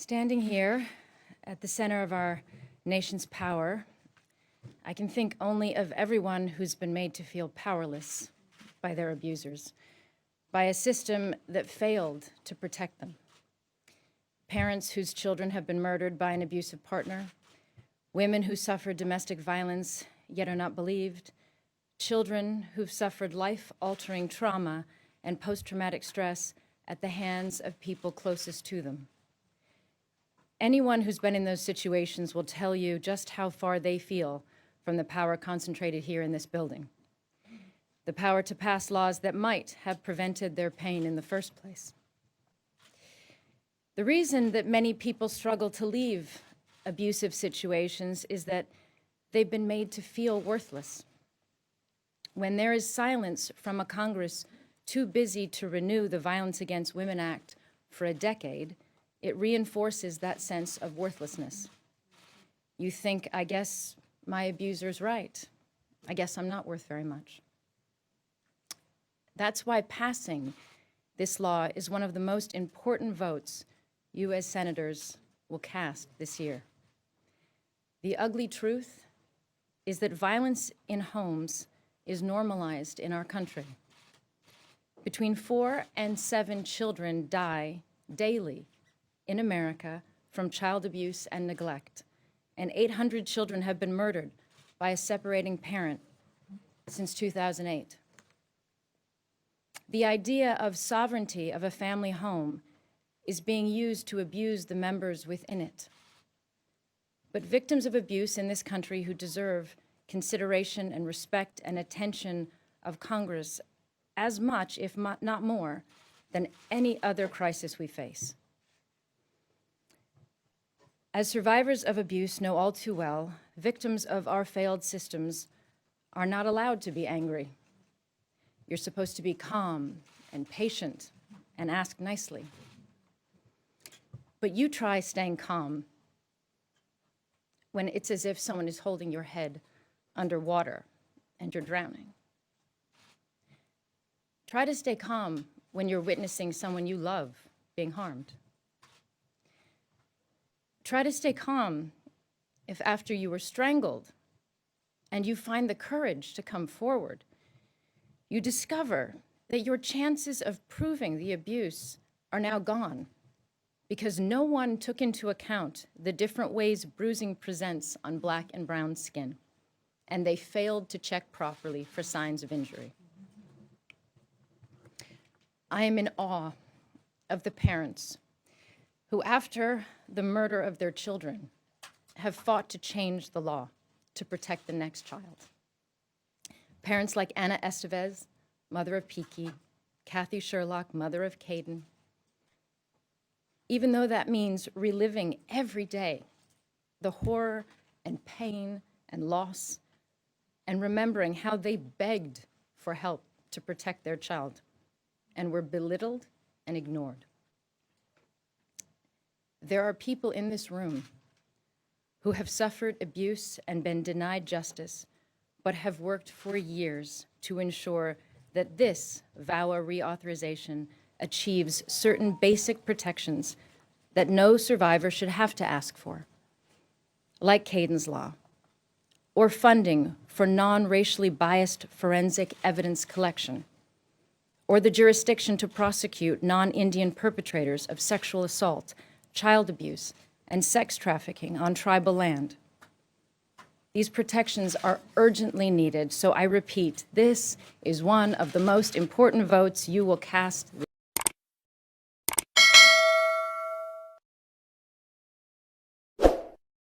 Standing here at the center of our nation's power, I can think only of everyone who's been made to feel powerless by their abusers, by a system that failed to protect them. Parents whose children have been murdered by an abusive partner, women who suffered domestic violence yet are not believed, children who've suffered life-altering trauma and post-traumatic stress at the hands of people closest to them. Anyone who's been in those situations will tell you just how far they feel from the power concentrated here in this building. The power to pass laws that might have prevented their pain in the first place. The reason that many people struggle to leave abusive situations is that they've been made to feel worthless. When there is silence from a Congress too busy to renew the Violence Against Women Act for a decade, it reinforces that sense of worthlessness. You think, I guess my abuser's right. I guess I'm not worth very much. That's why passing this law is one of the most important votes you as senators will cast this year. The ugly truth is that violence in homes is normalized in our country. Between 4 and 7 children die daily in America from child abuse and neglect, and 800 children have been murdered by a separating parent since 2008. The idea of sovereignty of a family home is being used to abuse the members within it. But victims of abuse in this country who deserve consideration and respect and attention of Congress as much, if not more, than any other crisis we face. As survivors of abuse know all too well, victims of our failed systems are not allowed to be angry. You're supposed to be calm and patient and ask nicely. But you try staying calm when it's as if someone is holding your head underwater and you're drowning. Try to stay calm when you're witnessing someone you love being harmed. Try to stay calm if after you were strangled and you find the courage to come forward, you discover that your chances of proving the abuse are now gone because no one took into account the different ways bruising presents on Black and brown skin, and they failed to check properly for signs of injury. I am in awe of the parents who, after the murder of their children, have fought to change the law to protect the next child. Parents like Anna Estevez, mother of Piki, Kathy Sherlock, mother of Caden. Even though that means reliving every day the horror and pain and loss, and remembering how they begged for help to protect their child and were belittled and ignored. There are people in this room who have suffered abuse and been denied justice, but have worked for years to ensure that this VAWA reauthorization achieves certain basic protections that no survivor should have to ask for, like Caden's Law, or funding for non-racially biased forensic evidence collection, or the jurisdiction to prosecute non-Indian perpetrators of sexual assault, child abuse, and sex trafficking on tribal land. These protections are urgently needed, so I repeat, this is one of the most important votes you will cast this